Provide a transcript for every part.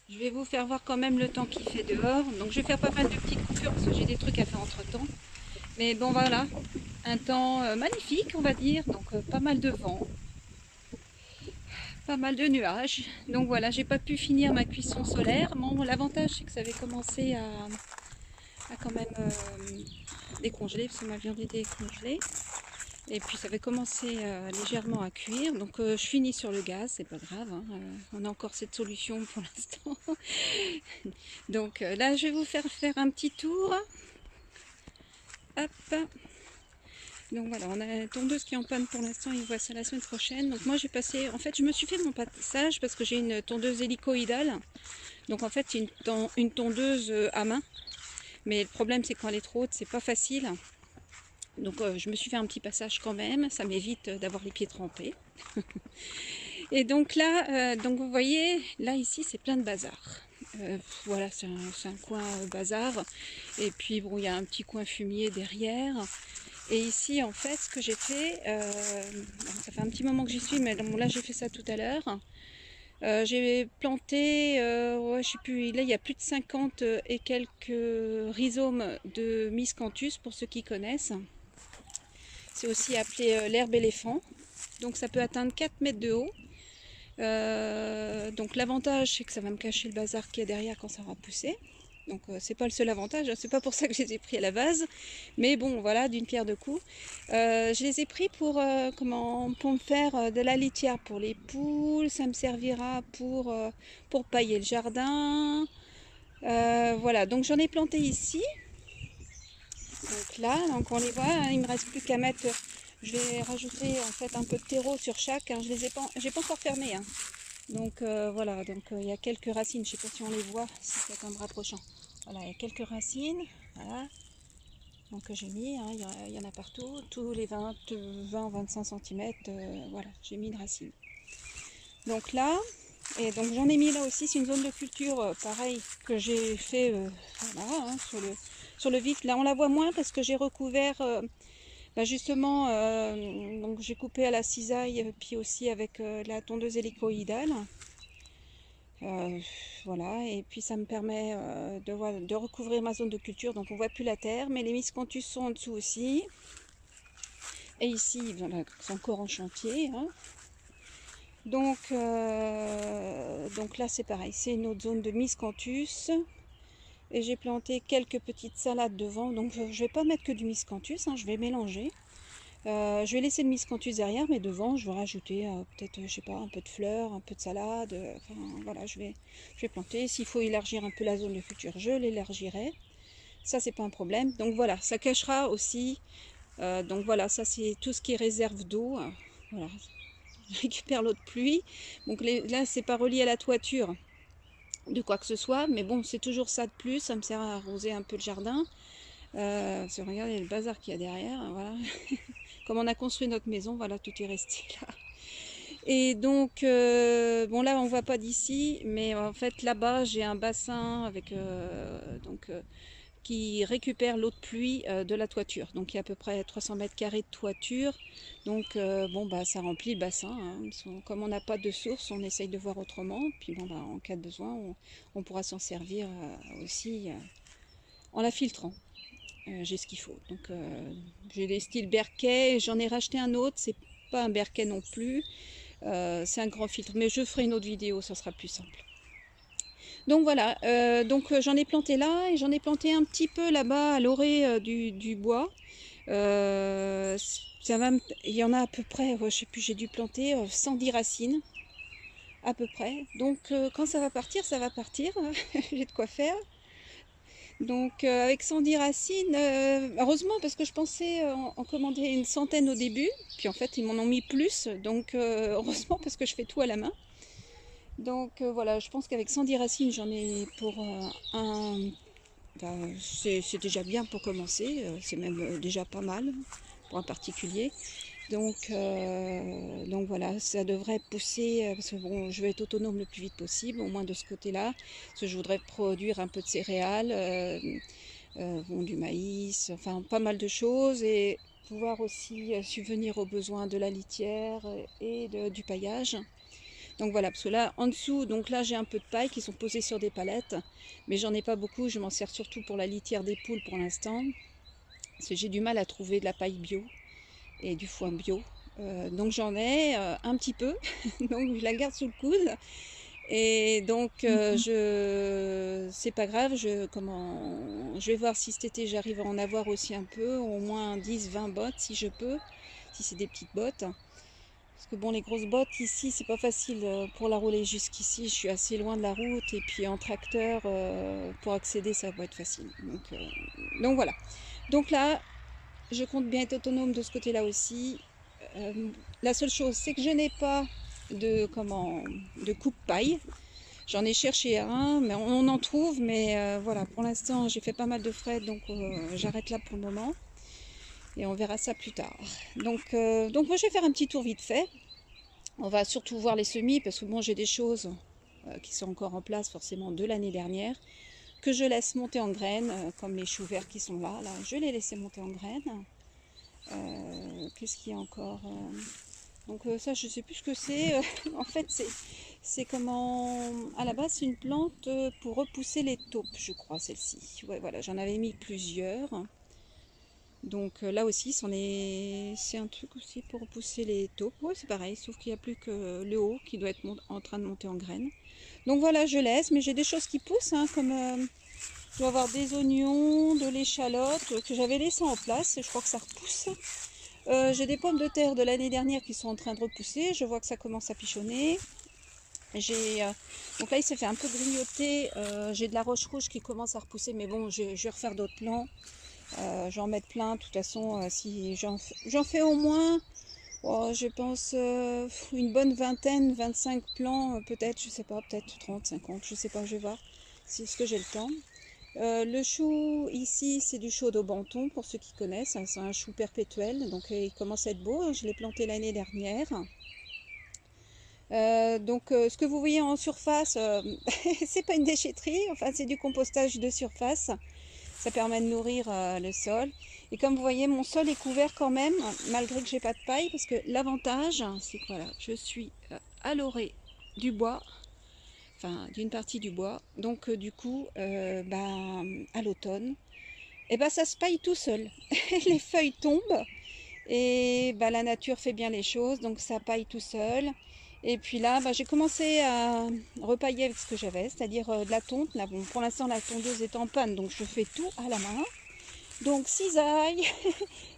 Je vais vous faire voir quand même le temps qu'il fait dehors. Donc je vais faire pas mal de petites coupures parce que j'ai des trucs à faire entre temps. Mais bon voilà, un temps magnifique on va dire. Donc pas mal de vent, pas mal de nuages. Donc voilà, j'ai pas pu finir ma cuisson solaire. Bon, l'avantage c'est que ça avait commencé à quand même décongeler parce que ma viande était congelée. Et puis ça avait commencé légèrement à cuire. Donc je finis sur le gaz, c'est pas grave, hein. On a encore cette solution pour l'instant. Donc là je vais vous faire un petit tour. Hop. Donc voilà, on a la tondeuse qui est en panne pour l'instant, il voit ça la semaine prochaine. Donc moi j'ai passé, en fait je me suis fait mon passage parce que j'ai une tondeuse hélicoïdale. Donc en fait c'est une tondeuse à main. Mais le problème c'est quand elle est trop haute, c'est pas facile. Donc je me suis fait un petit passage quand même, ça m'évite d'avoir les pieds trempés. Et donc là, donc vous voyez, là ici c'est plein de bazar. Voilà, c'est un coin bazar. Et puis bon, il y a un petit coin fumier derrière. Et ici, en fait, ce que j'ai fait, ça fait un petit moment que j'y suis, mais bon, là j'ai fait ça tout à l'heure. J'ai planté, ouais, je sais plus, là il y a plus de 50 et quelques rhizomes de miscanthus pour ceux qui connaissent. C'est aussi appelé l'herbe éléphant. Donc ça peut atteindre 4 mètres de haut. Donc l'avantage c'est que ça va me cacher le bazar qui est derrière quand ça aura poussé. Donc c'est pas le seul avantage, hein. C'est pas pour ça que je les ai pris à la vase. Mais bon voilà, d'une pierre deux coups. Je les ai pris pour me faire de la litière pour les poules. Ça me servira pour pailler le jardin. Voilà, donc j'en ai planté ici. Donc là, donc on les voit, hein, il me reste plus qu'à mettre. Je vais rajouter en fait un peu de terreau sur chaque, hein. Je les ai pas, j'ai pas encore fermé, hein. Donc voilà, donc il y a quelques racines, je sais pas si on les voit, si c'est en me rapprochant. Voilà, il y a quelques racines, voilà. Donc j'ai mis, hein, il y en a partout, tous les 20-25 cm, voilà, j'ai mis une racine. Donc là, et donc j'en ai mis là aussi, c'est une zone de culture, pareil, que j'ai fait voilà, hein, sur le vif. Là on la voit moins parce que j'ai recouvert, bah, justement, donc j'ai coupé à la cisaille, puis aussi avec la tondeuse hélicoïdale. Voilà, et puis ça me permet de recouvrir ma zone de culture, donc on voit plus la terre, mais les miscanthus sont en dessous aussi. Et ici, voilà, c'est encore en chantier, hein. Donc là c'est pareil, c'est une autre zone de miscanthus. Et j'ai planté quelques petites salades devant, donc je ne vais pas mettre que du miscanthus, hein, je vais mélanger. Je vais laisser le miscanthus derrière, mais devant, je vais rajouter peut-être, je sais pas, un peu de fleurs, un peu de salade. Enfin, voilà, je vais planter. S'il faut élargir un peu la zone de culture, je l'élargirai. Ça, c'est pas un problème. Donc voilà, ça cachera aussi. Donc voilà, ça c'est tout ce qui est réserve d'eau. Voilà, je récupère l'eau de pluie. Donc là, c'est pas relié à la toiture de quoi que ce soit, mais bon, c'est toujours ça de plus. Ça me sert à arroser un peu le jardin. Regardez le bazar qu'il y a derrière. Voilà. Comme on a construit notre maison, voilà, tout est resté là. Et donc, bon là, on voit pas d'ici, mais en fait, là-bas, j'ai un bassin avec, qui récupère l'eau de pluie de la toiture. Donc, il y a à peu près 300 mètres carrés de toiture. Donc, bon, bah, ça remplit le bassin, hein. Comme on n'a pas de source, on essaye de voir autrement. Puis, bon, bah, en cas de besoin, on pourra s'en servir aussi en la filtrant. J'ai ce qu'il faut. Donc j'ai des styles Berkey, j'en ai racheté un autre, c'est pas un Berkey non plus, c'est un grand filtre, mais je ferai une autre vidéo, ça sera plus simple. Donc voilà, j'en ai planté là et j'en ai planté un petit peu là-bas à l'orée du bois. Il y en a à peu près, je sais plus, j'ai dû planter 110 racines à peu près. Donc quand ça va partir, j'ai de quoi faire. Donc avec 110 racines, heureusement parce que je pensais en commander une centaine au début, puis en fait ils m'en ont mis plus, donc heureusement parce que je fais tout à la main. Donc voilà, je pense qu'avec 110 racines j'en ai pour un... ben, c'est déjà bien pour commencer, c'est même déjà pas mal pour un particulier. Donc voilà, ça devrait pousser, parce que bon, je vais être autonome le plus vite possible, au moins de ce côté-là, parce que je voudrais produire un peu de céréales, bon, du maïs, enfin pas mal de choses, et pouvoir aussi subvenir aux besoins de la litière et du paillage. Donc voilà, parce que là, en dessous, donc là j'ai un peu de paille qui sont posées sur des palettes, mais j'en ai pas beaucoup, je m'en sers surtout pour la litière des poules pour l'instant, parce que j'ai du mal à trouver de la paille bio et du foin bio. Donc j'en ai un petit peu, donc je la garde sous le coude. Et donc c'est pas grave, je vais voir si cet été j'arrive à en avoir aussi un peu, au moins 10-20 bottes si je peux, si c'est des petites bottes. Parce que bon, les grosses bottes ici, c'est pas facile pour la rouler jusqu'ici, je suis assez loin de la route, et puis en tracteur, pour accéder, ça va pas être facile. Donc voilà. Donc là, je compte bien être autonome de ce côté-là aussi. La seule chose, c'est que je n'ai pas de coupe-paille. J'en ai cherché un, mais on en trouve, mais voilà, pour l'instant, j'ai fait pas mal de frais, donc j'arrête là pour le moment. Et on verra ça plus tard. Donc moi, je vais faire un petit tour vite fait. On va surtout voir les semis, parce que bon, j'ai des choses qui sont encore en place, forcément, de l'année dernière, que je laisse monter en graines, comme les choux verts qui sont là. Là, je les laisse monter en graines. Qu'est-ce qu'il y a encore donc ça, je sais plus ce que c'est. En fait, c'est comment... À la base, c'est une plante pour repousser les taupes, je crois, celle-ci. Ouais, voilà, j'en avais mis plusieurs. Donc là aussi, c'est un truc aussi pour repousser les taupes. Ouais, c'est pareil, sauf qu'il n'y a plus que le haut qui doit être en train de monter en graines. Donc voilà, je laisse, mais j'ai des choses qui poussent, hein, comme... je dois avoir des oignons, de l'échalote, que j'avais laissé en place, et je crois que ça repousse. J'ai des pommes de terre de l'année dernière qui sont en train de repousser. Je vois que ça commence à pichonner. Donc là, il s'est fait un peu grignoter. J'ai de la roche rouge qui commence à repousser. Mais bon, je vais refaire d'autres plants. Je vais en mettre plein. De toute façon, si j'en fais au moins, oh, je pense, une bonne vingtaine, 25 plants. Peut-être, je sais pas, peut-être 30, 50. Je sais pas, je vais voir. C'est ce que j'ai le temps. Le chou ici, c'est du chou d'Aubenton pour ceux qui connaissent, hein, c'est un chou perpétuel, donc il commence à être beau, hein, je l'ai planté l'année dernière. Ce que vous voyez en surface, c'est pas une déchetterie, enfin c'est du compostage de surface, ça permet de nourrir le sol. Et comme vous voyez, mon sol est couvert quand même, malgré que j'ai pas de paille, parce que l'avantage, c'est que voilà, je suis à l'orée du bois, enfin d'une partie du bois, donc du coup, à l'automne, et ça se paille tout seul. Les feuilles tombent et la nature fait bien les choses, donc ça paille tout seul. Et puis là, j'ai commencé à repailler avec ce que j'avais, c'est-à-dire de la tonte. Là, bon, pour l'instant, la tondeuse est en panne, donc je fais tout à la main. Donc cisaille,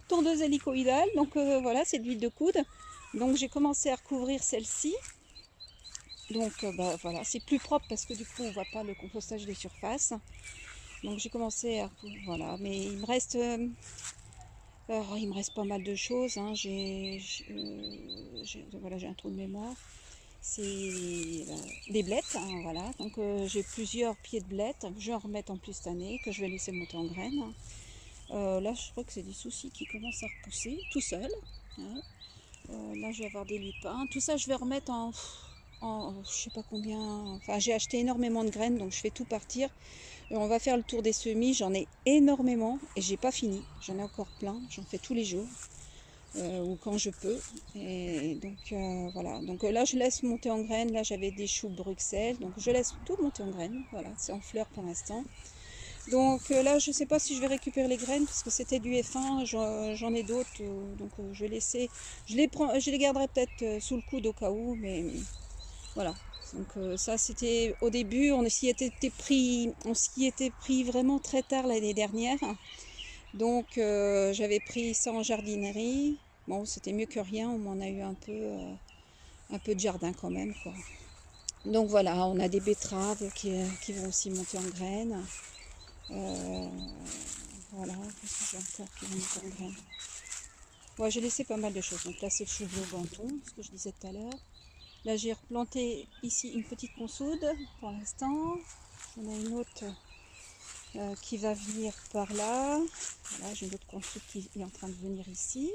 tondeuse hélicoïdale, donc voilà, c'est de l'huile de coude. Donc j'ai commencé à recouvrir celle-ci. Donc voilà, c'est plus propre parce que du coup, on voit pas le compostage des surfaces. Donc j'ai commencé à... Voilà, mais il me reste pas mal de choses. Hein. Voilà, j'ai un trou de mémoire. C'est des blettes, hein, voilà. Donc j'ai plusieurs pieds de blettes. Je vais en remettre en plus cette année, que je vais laisser monter en graines. Là, je crois que c'est des soucis qui commencent à repousser tout seul. Hein. Là, je vais avoir des lupins. Tout ça, je vais remettre je sais pas combien. Enfin, j'ai acheté énormément de graines, donc je fais tout partir. On va faire le tour des semis, j'en ai énormément et j'ai pas fini. J'en ai encore plein, j'en fais tous les jours ou quand je peux. Et donc voilà. Donc là je laisse monter en graines. Là j'avais des choux Bruxelles, donc je laisse tout monter en graines. Voilà, c'est en fleurs pour l'instant. Donc là je sais pas si je vais récupérer les graines parce que c'était du F1. J'en ai d'autres, donc je vais laisser. Je les garderai peut-être sous le coude au cas où, mais voilà. Donc ça c'était au début, on s'y était pris vraiment très tard l'année dernière. Donc j'avais pris ça en jardinerie. Bon, c'était mieux que rien, au moins on a eu un peu de jardin quand même, quoi. Donc voilà, on a des betteraves qui vont aussi monter en graines. Voilà, qu'est-ce que j'ai encore qui vont monter en graines. Ouais, j'ai laissé pas mal de choses. Donc là c'est le chou bleu Benton, ce que je disais tout à l'heure. Là, j'ai replanté ici une petite consoude pour l'instant. On a une autre qui va venir par là. Voilà, j'ai une autre consoude qui est en train de venir ici.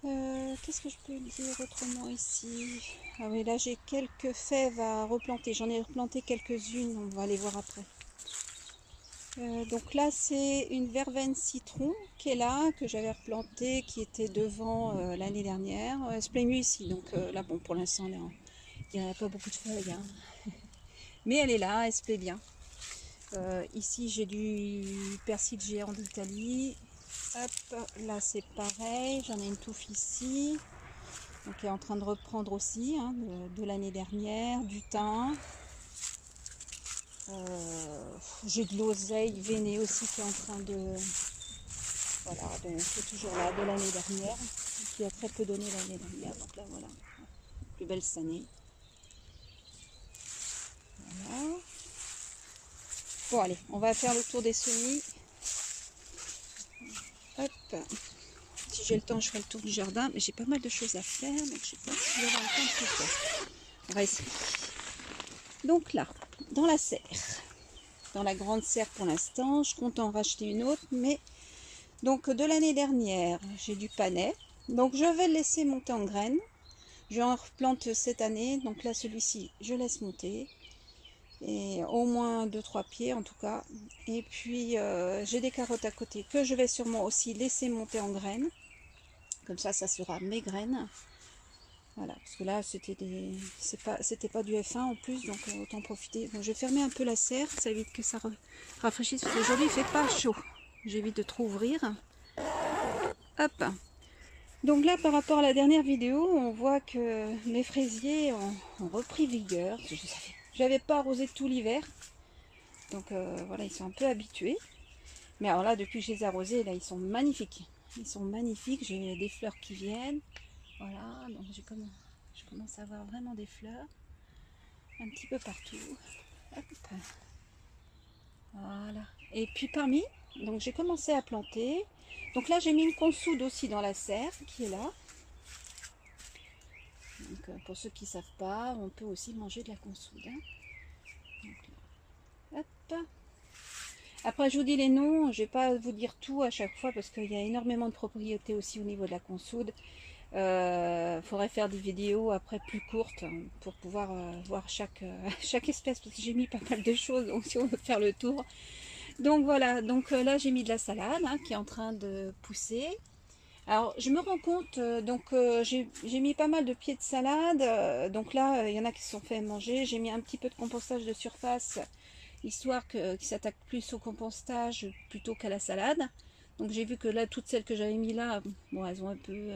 Qu'est-ce que je peux dire autrement ici? Ah oui, là j'ai quelques fèves à replanter. J'en ai replanté quelques-unes, on va aller voir après. Donc là c'est une verveine citron qui est là, que j'avais replantée, qui était devant l'année dernière. Elle se plaît mieux ici, donc là bon pour l'instant il n'y a pas beaucoup de feuilles, hein. Mais elle est là, elle se plaît bien. Ici j'ai du persil géant d'Italie. Hop, là c'est pareil, j'en ai une touffe ici. Donc elle est en train de reprendre aussi, hein, de l'année dernière, du thym. J'ai de l'oseille veinée aussi qui est en train de... Voilà, c'est toujours là, de l'année dernière, qui a très peu donné l'année dernière. Donc là voilà, plus belle cette année. Voilà. Bon allez, on va faire le tour des semis. Hop. Si j'ai le temps, je ferai le tour du jardin, mais j'ai pas mal de choses à faire, donc je sais pas si je vais avoir le temps de tout faire. On va essayer. Donc là, dans la serre, dans la grande serre pour l'instant, je compte en racheter une autre, mais donc de l'année dernière, j'ai du panais, donc je vais le laisser monter en graines. Je en replante cette année, donc là celui-ci, je laisse monter, et au moins 2-3 pieds en tout cas. Et puis j'ai des carottes à côté que je vais sûrement aussi laisser monter en graines. Comme ça sera mes graines. Voilà, parce que là, c'était pas du F1 en plus, donc autant profiter. Bon, je vais fermer un peu la serre, ça évite que ça rafraîchisse, parce qu'aujourd'hui, il fait pas chaud. J'évite de trop ouvrir. Hop. Donc là, par rapport à la dernière vidéo, on voit que mes fraisiers ont repris vigueur. Je n'avais pas arrosé tout l'hiver. Donc voilà, ils sont un peu habitués. Mais alors là, depuis que je les ai arrosés, là, ils sont magnifiques. Ils sont magnifiques, j'ai des fleurs qui viennent. Voilà, donc je commence à avoir vraiment des fleurs un petit peu partout. Hop. Voilà. Et puis parmi, donc j'ai commencé à planter. Donc là j'ai mis une consoude aussi dans la serre qui est là. Donc pour ceux qui ne savent pas, on peut aussi manger de la consoude, hein. Donc, hop. Après je vous dis les noms, je ne vais pas vous dire tout à chaque fois parce qu'il y a énormément de propriétés aussi au niveau de la consoude. Faudrait faire des vidéos après plus courtes pour pouvoir voir chaque espèce, parce que j'ai mis pas mal de choses, donc si on veut faire le tour. Donc voilà, donc là j'ai mis de la salade, hein, qui est en train de pousser. Alors je me rends compte, j'ai mis pas mal de pieds de salade, donc là il y en a qui se sont fait manger. J'ai mis un petit peu de compostage de surface, histoire qu'ils s'attaquent plus au compostage plutôt qu'à la salade. Donc j'ai vu que là, toutes celles que j'avais mis là, bon, elles ont un peu...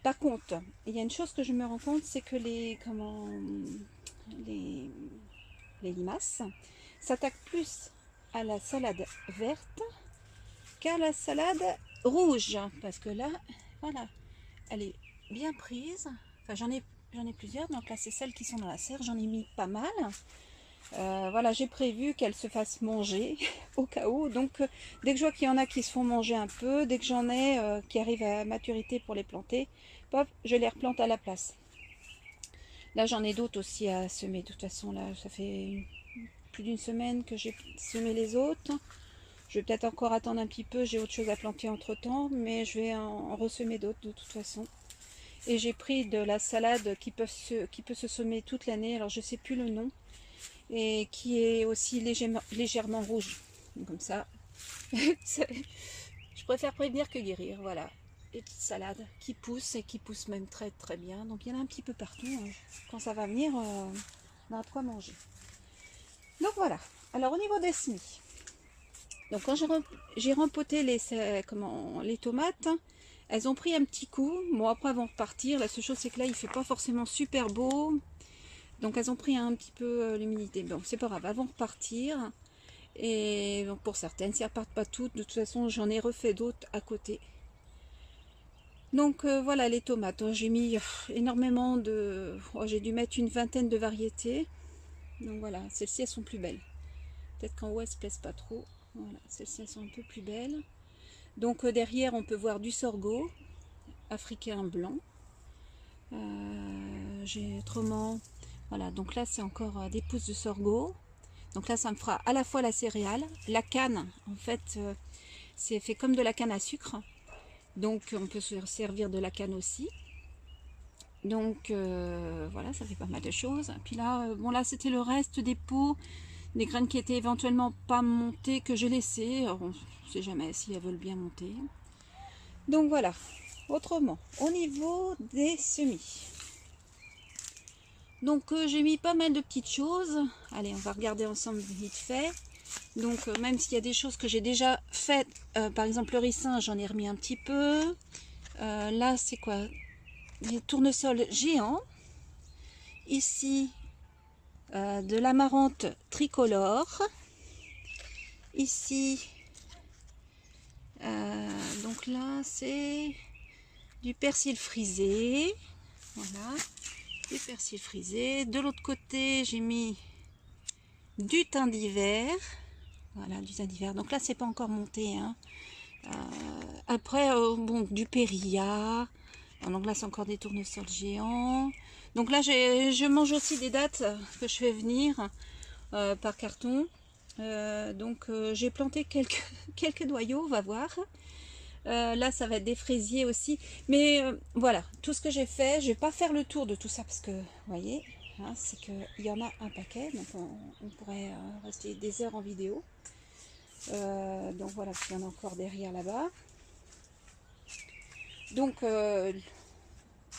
Par contre, il y a une chose que je me rends compte, c'est que les limaces s'attaquent plus à la salade verte qu'à la salade rouge. Parce que là, voilà, elle est bien prise. Enfin, j'en ai plusieurs. Donc là, c'est celles qui sont dans la serre. J'en ai mis pas mal. Voilà, j'ai prévu qu'elles se fassent manger au cas où. Donc, dès que je vois qu'il y en a qui se font manger un peu, dès que j'en ai qui arrivent à maturité pour les planter, pop, je les replante à la place. Là, j'en ai d'autres aussi à semer. De toute façon, là, ça fait plus d'une semaine que j'ai semé les autres. Je vais peut-être encore attendre un petit peu. J'ai autre chose à planter entre temps, mais je vais en ressemer d'autres de toute façon. Et j'ai pris de la salade qui peut se semer toute l'année. Alors, je sais plus le nom. Et qui est aussi légèrement rouge. Comme ça, je préfère prévenir que guérir. Voilà, des petites salades qui poussent et qui poussent même très très bien. Donc il y en a un petit peu partout, hein. Quand ça va venir, on aura de quoi manger. Donc voilà. Alors au niveau des semis, donc quand j'ai rempoté les tomates, elles ont pris un petit coup. Bon, après elles vont repartir. La seule chose c'est que là il fait pas forcément super beau. Donc elles ont pris un petit peu l'humidité. Bon, c'est pas grave, elles vont repartir. Et donc pour certaines, si elles repartent pas toutes, de toute façon j'en ai refait d'autres à côté. Donc voilà les tomates. J'ai mis énormément de... j'ai dû mettre une vingtaine de variétés. Donc voilà, celles-ci elles sont plus belles. Peut-être qu'en haut elles se plaisent pas trop. Voilà, celles-ci elles sont un peu plus belles. Donc derrière on peut voir du sorgho africain blanc. J'ai autrement... Voilà, donc là c'est encore des pousses de sorgho. Donc là ça me fera à la fois la céréale, la canne, en fait c'est fait comme de la canne à sucre. Donc on peut se servir de la canne aussi. Donc voilà, ça fait pas mal de choses. Puis là, bon là c'était le reste des pots. des graines qui étaient éventuellement pas montées que j'ai laissées. Alors, on ne sait jamais si elles veulent bien monter. Donc voilà. Autrement, au niveau des semis. Donc j'ai mis pas mal de petites choses. Allez, on va regarder ensemble vite fait. Donc même s'il y a des choses que j'ai déjà faites, par exemple le ricin, j'en ai remis un petit peu. Là, c'est quoi? Des tournesols géants. Ici, de l'amarante tricolore. Ici, donc là, c'est du persil frisé. Voilà, du persil frisé. De l'autre côté, j'ai mis du thym d'hiver. Voilà, du thym d'hiver. Donc là, c'est pas encore monté, hein. Après, bon, du périlla. Donc là, c'est encore des tournesols géants. Donc là, je mange aussi des dattes que je fais venir par carton. Donc j'ai planté quelques noyaux, on va voir. Là, ça va être des fraisiers aussi. Mais voilà, tout ce que j'ai fait, je vais pas faire le tour de tout ça parce que, vous voyez, hein, c'est qu'il y en a un paquet. Donc on pourrait rester des heures en vidéo. Donc voilà, il y en a encore derrière là-bas. Donc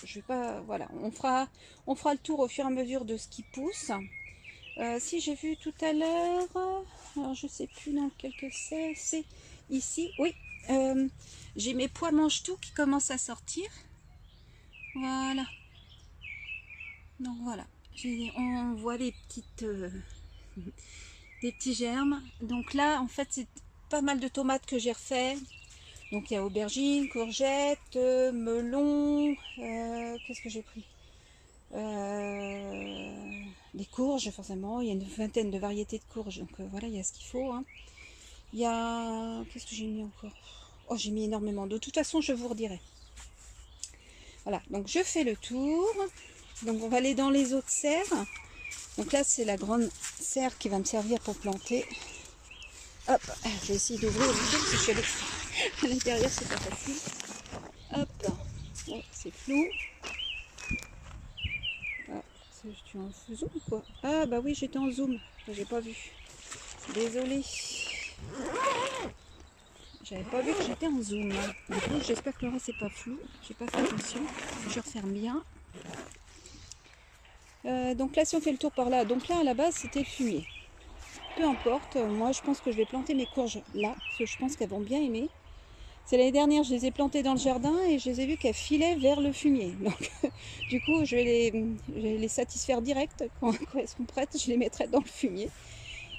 je vais pas, voilà, on fera le tour au fur et à mesure de ce qui pousse. Si j'ai vu tout à l'heure, alors je sais plus dans lequel que c'est ici, oui, j'ai mes pois mange-tout qui commencent à sortir. Voilà. Donc voilà, on voit des petits germes. Donc là, en fait, c'est pas mal de tomates que j'ai refait. Donc il y a aubergines, courgettes, melons, qu'est-ce que j'ai pris? Des courges, forcément, il y a une vingtaine de variétés de courges, donc voilà, il y a ce qu'il faut, hein. Il y a, qu'est-ce que j'ai mis encore? Oh, j'ai mis énormément. De toute façon, je vous redirai. Voilà, donc je fais le tour. Donc on va aller dans les autres serres. Donc là, c'est la grande serre qui va me servir pour planter. Hop, je vais essayer d'ouvrir le tour parce que je suis à l'intérieur, c'est pas facile. Hop, bon, c'est flou. Ah, je suis en zoom ou quoi? Ah bah oui, j'étais en zoom, j'ai pas vu. Désolée. J'avais pas vu que j'étais en zoom. Du coup, j'espère que le reste c'est pas flou. J'ai pas fait attention. Je referme bien. Donc là, si on fait le tour par là, donc là à la base c'était le fumier. Peu importe, moi je pense que je vais planter mes courges là, parce que je pense qu'elles vont bien aimer. C'est l'année dernière, je les ai plantées dans le jardin et je les ai vues qu'elles filaient vers le fumier. Donc du coup, je vais les satisfaire direct quand elles seront prêtes, je les mettrai dans le fumier.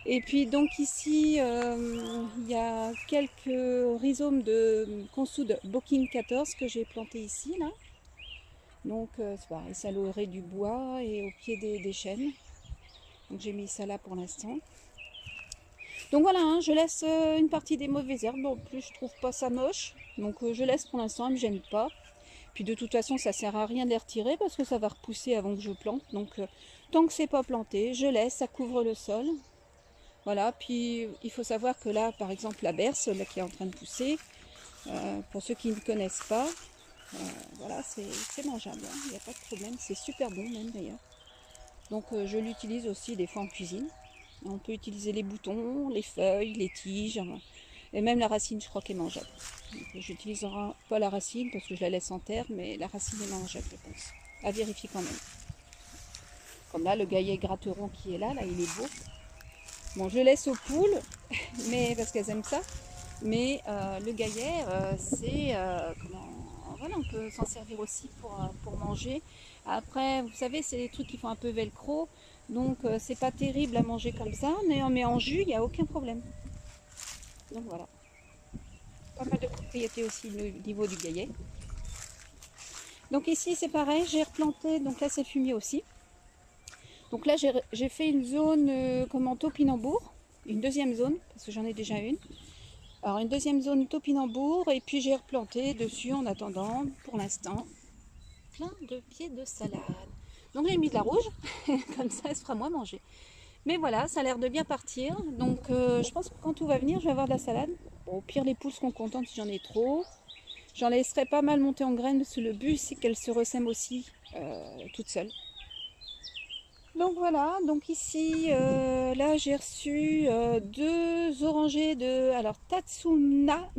Et puis donc ici, il y a quelques rhizomes de consoude Booking 14 que j'ai planté ici là. Donc c'est pareil, ça louerait du bois et au pied des chênes. Donc j'ai mis ça là pour l'instant. Donc voilà, hein, je laisse une partie des mauvaises herbes. En plus, je trouve pas ça moche. Donc je laisse pour l'instant, elles ne me gênent pas. Puis de toute façon, ça sert à rien de les retirer parce que ça va repousser avant que je plante. Donc tant que c'est pas planté, je laisse, ça couvre le sol. Voilà, puis il faut savoir que là, par exemple, la berce là, qui est en train de pousser, pour ceux qui ne connaissent pas, voilà, c'est mangeable, hein, il n'y a pas de problème, c'est super bon même d'ailleurs. Donc je l'utilise aussi des fois en cuisine. On peut utiliser les boutons, les feuilles, les tiges, et même la racine, je crois qu'elle est mangeable. J'utiliserai pas la racine parce que je la laisse en terre, mais la racine est mangeable, je pense. À vérifier quand même. Comme là, le gaillet gratteron qui est là, il est beau. Bon, je laisse aux poules, mais parce qu'elles aiment ça. Mais le gaillet, c'est voilà, on peut s'en servir aussi pour manger. Après, vous savez, c'est des trucs qui font un peu velcro, donc c'est pas terrible à manger comme ça, mais on met en jus, il n'y a aucun problème. Donc voilà. Pas mal de propriétés aussi au niveau du gaillet. Donc ici c'est pareil, j'ai replanté, donc là c'est fumier aussi. Donc là j'ai fait une zone comme en topinambour, une deuxième zone, parce que j'en ai déjà une. Alors une deuxième zone topinambour et puis j'ai replanté dessus en attendant pour l'instant plein de pieds de salade. Donc j'ai mis de la rouge, comme ça elle se fera moins manger. Mais voilà, ça a l'air de bien partir. Donc je pense que quand tout va venir, je vais avoir de la salade. Bon, au pire les poules seront contentes si j'en ai trop. J'en laisserai pas mal monter en graines parce que le but c'est qu'elles se ressèment aussi toutes seules. Donc voilà, donc ici, là j'ai reçu deux orangers de, alors Tatsuma,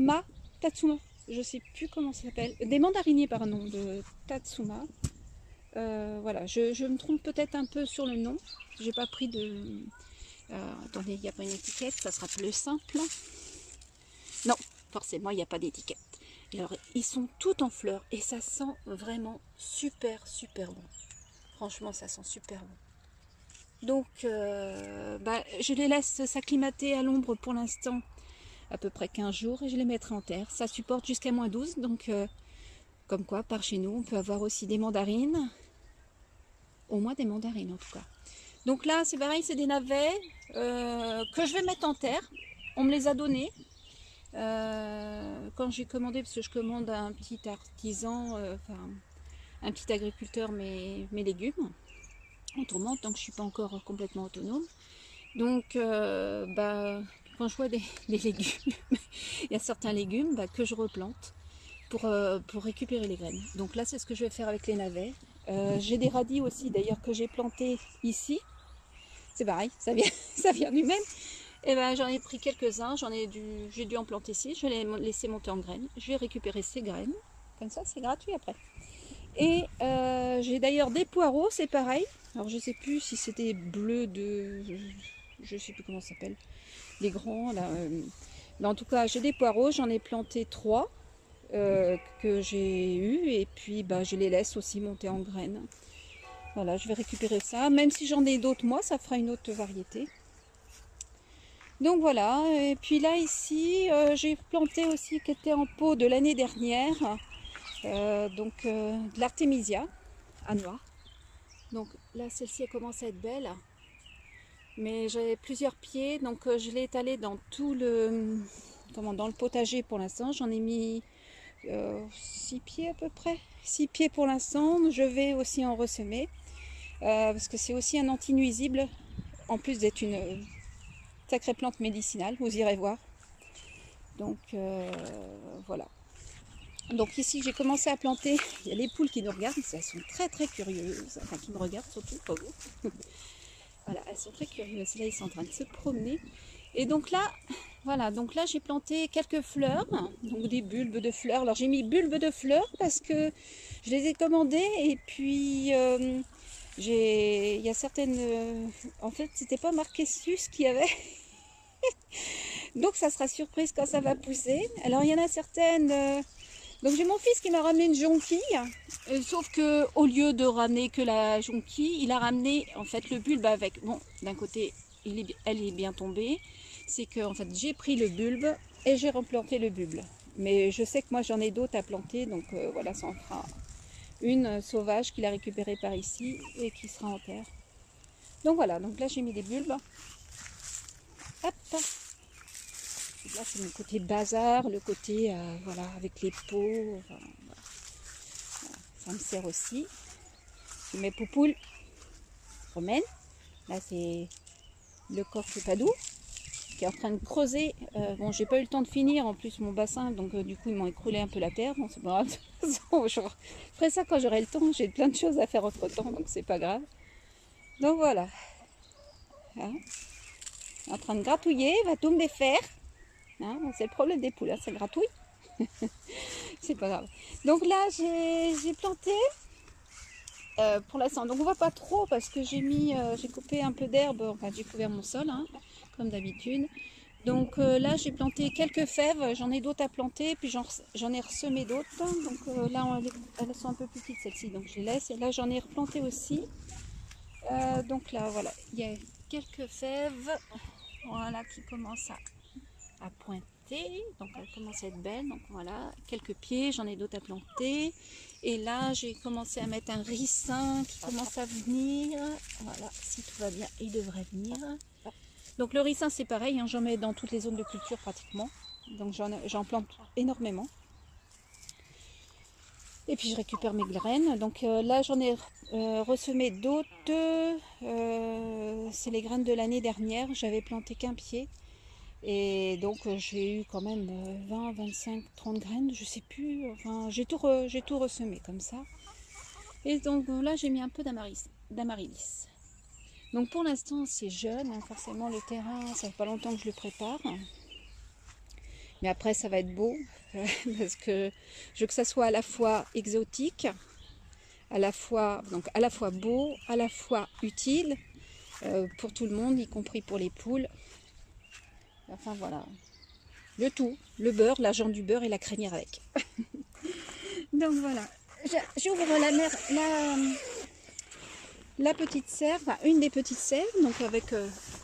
je sais plus comment ça s'appelle, des mandariniers pardon, de Tatsuma. Voilà, je me trompe peut-être un peu sur le nom, j'ai pas pris de... attendez, il n'y a pas une étiquette, ça sera plus simple. Non, forcément il n'y a pas d'étiquette. Alors ils sont tout en fleurs et ça sent vraiment super super bon. Franchement ça sent super bon. Donc, je les laisse s'acclimater à l'ombre pour l'instant, à peu près 15 jours, et je les mettrai en terre. Ça supporte jusqu'à -12, donc comme quoi, par chez nous, on peut avoir aussi des mandarines, au moins des mandarines en tout cas. Donc là, c'est pareil, c'est des navets que je vais mettre en terre. On me les a donnés. Quand j'ai commandé, parce que je commande à un petit artisan, un petit agriculteur mes légumes en tourmente, donc je ne suis pas encore complètement autonome. Donc, quand je vois des légumes, il y a certains légumes que je replante pour récupérer les graines. Donc là, c'est ce que je vais faire avec les navets. J'ai des radis aussi, d'ailleurs, que j'ai plantés ici. C'est pareil, ça vient, ça vient du même. Et j'en ai pris quelques-uns, j'ai dû en planter 6. Je vais les laisser monter en graines. Je vais récupérer ces graines. Comme ça, c'est gratuit après. Et j'ai d'ailleurs des poireaux, c'est pareil. Alors je sais plus si c'était bleu de... Je sais plus comment ça s'appelle. Les grands là. Mais en tout cas, j'ai des poireaux, j'en ai planté 3 que j'ai eu. Et puis je les laisse aussi monter en graines. Voilà, je vais récupérer ça. Même si j'en ai d'autres, moi, ça fera une autre variété. Donc voilà, et puis là ici, j'ai planté aussi qui était en pot de l'année dernière. De l'artémisia à noix. Donc là, celle-ci commence à être belle, mais j'avais plusieurs pieds, donc je l'ai étalée dans tout dans le potager pour l'instant. J'en ai mis 6 pieds à peu près, 6 pieds pour l'instant. Je vais aussi en ressemer parce que c'est aussi un anti-nuisible, en plus d'être une sacrée plante médicinale. Vous irez voir. Donc voilà. Donc ici j'ai commencé à planter, il y a les poules qui nous regardent, elles sont très très curieuses, enfin qui me regardent surtout, pas vous. Voilà, elles sont très curieuses, là ils sont en train de se promener. Et donc là, voilà, donc là j'ai planté quelques fleurs, donc des bulbes de fleurs. Alors j'ai mis bulbes de fleurs parce que je les ai commandées et puis il y a certaines, en fait c'était pas marqué sus qu'il y avait. Donc ça sera surprise quand ça va pousser. Alors il y en a certaines... donc j'ai mon fils qui m'a ramené une jonquille, sauf que au lieu de ramener que la jonquille, il a ramené en fait le bulbe avec. Bon, d'un côté, elle est bien tombée, c'est que en fait j'ai pris le bulbe et j'ai replanté le bulbe. Mais je sais que moi j'en ai d'autres à planter, donc voilà, ça en fera une sauvage qu'il a récupérée par ici et qui sera en terre. Donc voilà, donc là j'ai mis des bulbes. Hop. Là c'est mon côté bazar, le côté voilà avec les pots. Enfin, voilà. Ça me sert aussi. Je mets Poupoule, promène. Là c'est le corps Padou qui est en train de creuser. Bon, j'ai pas eu le temps de finir en plus mon bassin, donc du coup ils m'ont écroulé un peu la terre. Bon, c'est pas grave. Je ferai ça quand j'aurai le temps. J'ai plein de choses à faire entre temps, donc c'est pas grave. Donc voilà. Hein, en train de gratouiller, va tout me défaire. Hein, c'est le problème des poules, hein, ça gratouille. C'est pas grave. Donc là j'ai planté. Pour l'instant, donc on voit pas trop parce que j'ai coupé un peu d'herbe, enfin j'ai couvert mon sol hein, comme d'habitude. Donc là j'ai planté quelques fèves, j'en ai d'autres à planter, puis j'en ai ressemé d'autres. Donc là elles sont un peu plus petites celles-ci, donc je les laisse. Et là j'en ai replanté aussi. Donc là voilà, il y a quelques fèves, voilà qui commencent à pointer. Donc elle commence à être belle, donc voilà, quelques pieds, j'en ai d'autres à planter. Et là j'ai commencé à mettre un ricin qui commence à venir. Voilà, si tout va bien, il devrait venir. Donc le ricin c'est pareil, hein, j'en mets dans toutes les zones de culture pratiquement. Donc j'en plante énormément. Et puis je récupère mes graines. Donc là j'en ai ressemé d'autres. C'est les graines de l'année dernière, j'avais planté qu'un pied. Et donc j'ai eu quand même 20, 25, 30 graines, je sais plus, enfin j'ai tout ressemé comme ça. Et donc là j'ai mis un peu d'amaryllis. Donc pour l'instant c'est jeune, hein, forcément le terrain, ça fait pas longtemps que je le prépare. Mais après ça va être beau, parce que je veux que ça soit à la fois exotique, à la fois beau, à la fois utile pour tout le monde, y compris pour les poules. Enfin voilà, le tout, le beurre, l'argent du beurre et la crémière avec. Donc voilà, j'ouvre la petite serre, enfin une des petites serres, donc avec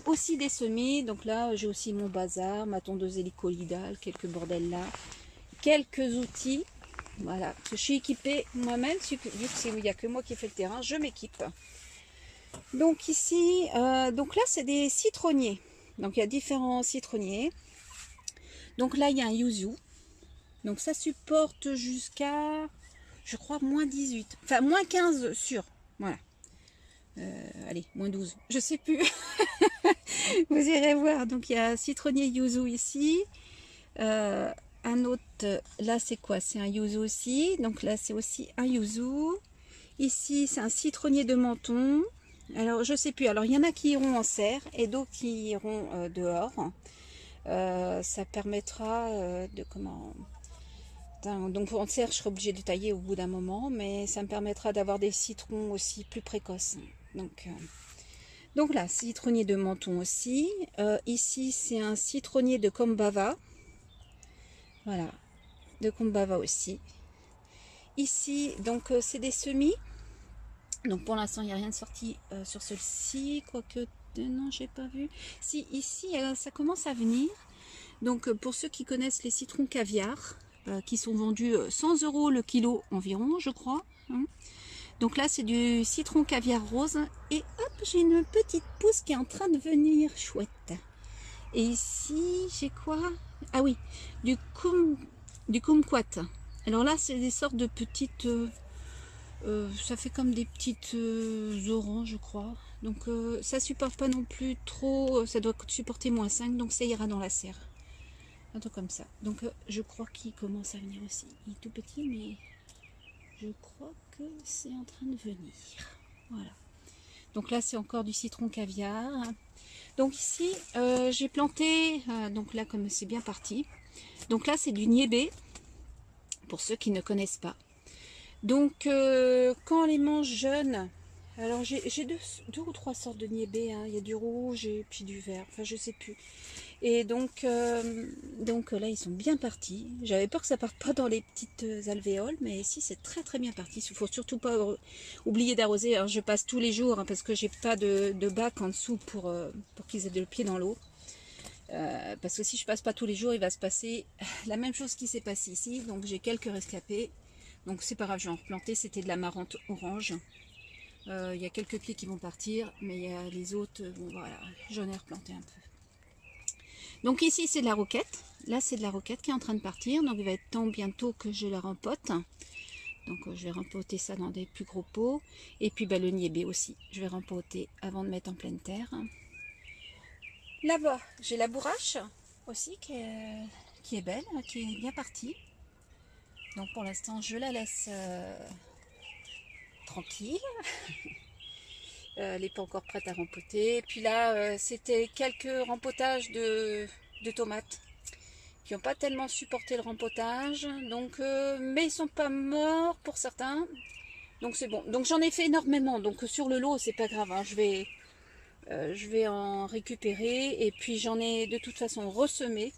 aussi des semis. Donc là j'ai aussi mon bazar, ma tondeuse hélicoïdale, quelques bordels là, quelques outils. Voilà, je suis équipée moi-même, vu qu'il n'y a que moi qui fais le terrain, je m'équipe. Donc ici, donc là c'est des citronniers. Donc il y a différents citronniers. Donc là il y a un yuzu. Donc ça supporte jusqu'à, je crois, moins 18. Enfin moins 15 sûr. Voilà. Allez, moins 12. Je sais plus. Vous irez voir. Donc il y a un citronnier yuzu ici. Un autre, là c'est quoi? C'est un yuzu aussi. Donc là c'est aussi un yuzu. Ici c'est un citronnier de menton. Alors je sais plus. Alors il y en a qui iront en serre et d'autres qui iront dehors. Ça permettra de comment... Donc en serre je serai obligée de tailler au bout d'un moment, mais ça me permettra d'avoir des citrons aussi plus précoces. Donc là, citronnier de menton aussi. Ici c'est un citronnier de Combava. Voilà, de Combava aussi. Ici, donc c'est des semis. Donc pour l'instant, il n'y a rien de sorti sur celle-ci. Quoique, non, j'ai pas vu. Si, ici, ça commence à venir. Donc pour ceux qui connaissent les citrons caviar, qui sont vendus 100 € le kilo environ, je crois. Hein. Donc là, c'est du citron caviar rose. Et hop, j'ai une petite pousse qui est en train de venir. Chouette. Et ici, j'ai quoi? Ah oui, du kumquat. Alors là, c'est des sortes de petites... ça fait comme des petites oranges, je crois. Donc ça supporte pas non plus trop. Ça doit supporter moins 5, donc ça ira dans la serre. Un truc comme ça. Donc je crois qu'il commence à venir aussi. Il est tout petit, mais je crois que c'est en train de venir. Voilà. Donc là, c'est encore du citron caviar. Donc ici, j'ai planté, donc là, comme c'est bien parti. Donc là, c'est du niébé, pour ceux qui ne connaissent pas. Donc, quand on les mange jeunes, alors j'ai deux ou trois sortes de niébé, hein. Il y a du rouge et puis du vert, enfin je sais plus. Et donc là, ils sont bien partis. J'avais peur que ça parte pas dans les petites alvéoles, mais ici c'est très très bien parti. Il faut surtout pas oublier d'arroser. Alors je passe tous les jours, hein, parce que j'ai pas de bac en dessous pour qu'ils aient le pied dans l'eau. Parce que si je passe pas tous les jours, il va se passer la même chose qui s'est passé ici. Donc j'ai quelques rescapés. Donc c'est pas grave, je vais en replanter. C'était de la marante orange. Il y a quelques pieds qui vont partir, mais il y a les autres, bon voilà, j'en ai replanté un peu. Donc ici c'est de la roquette. Là c'est de la roquette qui est en train de partir. Donc il va être temps bientôt que je la rempote. Donc je vais rempoter ça dans des plus gros pots. Et puis le niébé aussi. Je vais rempoter avant de mettre en pleine terre. Là-bas j'ai la bourrache aussi qui est belle, qui est bien partie. Donc pour l'instant je la laisse tranquille. Elle n'est pas encore prête à rempoter. Et puis là, c'était quelques rempotages de tomates qui n'ont pas tellement supporté le rempotage. Donc, mais ils sont pas morts pour certains. Donc c'est bon. Donc j'en ai fait énormément. Donc sur le lot, c'est pas grave. Hein. Je vais en récupérer. Et puis j'en ai de toute façon ressemé.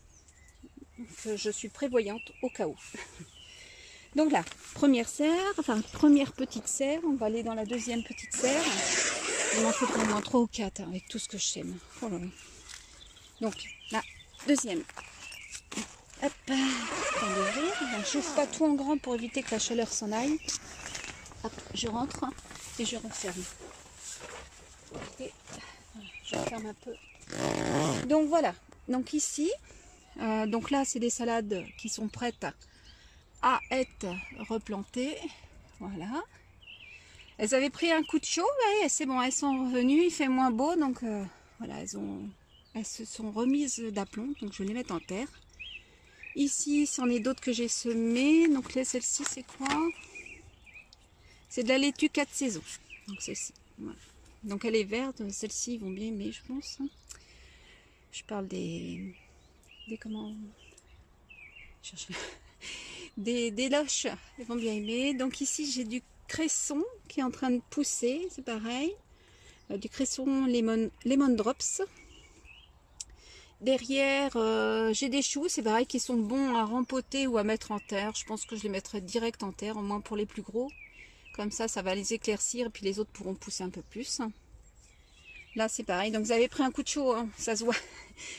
Donc je suis prévoyante au cas où. Donc là, première serre, enfin première petite serre. On va aller dans la deuxième petite serre. Il m'en faudrait au moins 3 ou 4 hein, avec tout ce que je sème. Oh là là. Donc, la deuxième. Hop, je n'ouvre pas tout en grand pour éviter que la chaleur s'en aille. Hop, je rentre et je referme. Et je referme un peu. Donc voilà. Donc ici, donc là, c'est des salades qui sont prêtes à être replantées. Voilà. Elles avaient pris un coup de chaud, ouais, c'est bon, elles sont revenues, il fait moins beau, donc voilà, elles se sont remises d'aplomb, donc je vais les mettre en terre. Ici, c'en est d'autres que j'ai semées, donc là, celle-ci, c'est quoi? C'est de la laitue 4 saisons, donc celle-ci, voilà. Donc elle est verte, celles-ci vont bien aimer, je pense. Je parle des comment, je cherche des loches, elles vont bien aimer. Donc ici j'ai du cresson qui est en train de pousser, c'est pareil. Du cresson lemon drops. Derrière, j'ai des choux, c'est pareil, qui sont bons à rempoter ou à mettre en terre. Je pense que je les mettrai direct en terre, au moins pour les plus gros. Comme ça va les éclaircir et puis les autres pourront pousser un peu plus. Là, c'est pareil. Donc, vous avez pris un coup de chaud, hein, ça se voit.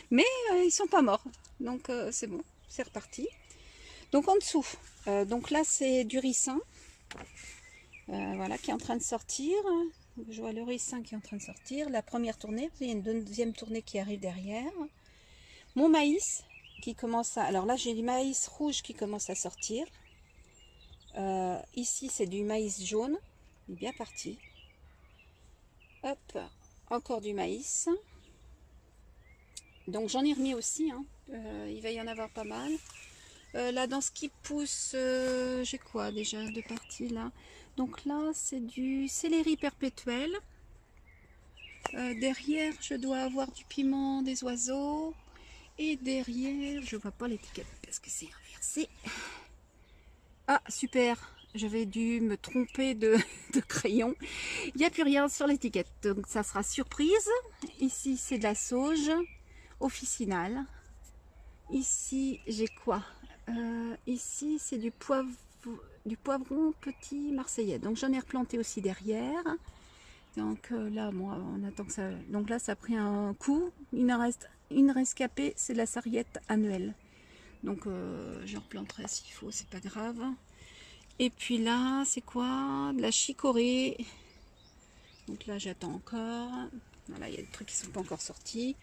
Mais ils sont pas morts. Donc, c'est bon, c'est reparti. Donc, en dessous, donc là, c'est du ricin. Voilà, qui est en train de sortir. Je vois le ricin qui est en train de sortir. La première tournée, il y a une deuxième tournée qui arrive derrière. Mon maïs qui commence à... Alors là, j'ai du maïs rouge qui commence à sortir. Ici, c'est du maïs jaune. Il est bien parti. Hop, encore du maïs. Donc j'en ai remis aussi. Hein. Il va y en avoir pas mal. Là, dans ce qui pousse, j'ai quoi déjà de partie là? Donc là, c'est du céleri perpétuel. Derrière, je dois avoir du piment des oiseaux. Et derrière, je vois pas l'étiquette parce que c'est inversé. Ah, super! J'avais dû me tromper de crayon. Il n'y a plus rien sur l'étiquette. Donc ça sera surprise. Ici, c'est de la sauge officinale. Ici, j'ai quoi? Ici, c'est du poivron petit marseillais. Donc j'en ai replanté aussi derrière. Donc là, moi, on attend que ça... Donc là, ça a pris un coup. Il en reste une rescapée, c'est de la sarriette annuelle. Donc je replanterai s'il faut, c'est pas grave. Et puis là, c'est quoi? De la chicorée. Donc là, j'attends encore. Voilà, il y a des trucs qui ne sont pas encore sortis.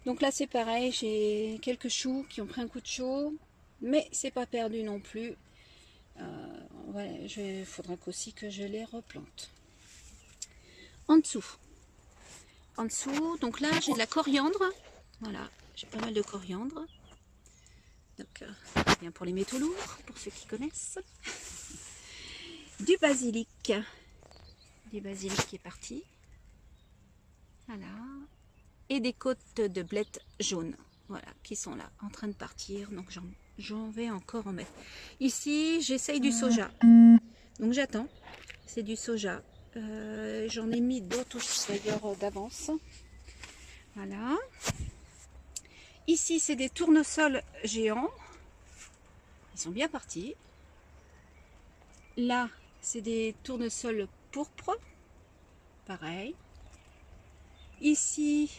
Donc là, c'est pareil, j'ai quelques choux qui ont pris un coup de chaud. Mais c'est pas perdu non plus. Il faudra qu'aussi que je les replante. En dessous. En dessous, donc là, j'ai de la coriandre. Voilà, j'ai pas mal de coriandre. Donc, bien pour les métaux lourds, pour ceux qui connaissent. Du basilic. Du basilic qui est parti. Voilà. Et des côtes de blettes jaunes. Voilà, qui sont là, en train de partir. Donc, j'en vais encore en mettre. Ici, j'essaye du soja. Donc, j'attends. C'est du soja. J'en ai mis d'autres d'ailleurs d'avance. Voilà. Ici, c'est des tournesols géants. Ils sont bien partis. Là, c'est des tournesols pourpres. Pareil. Ici,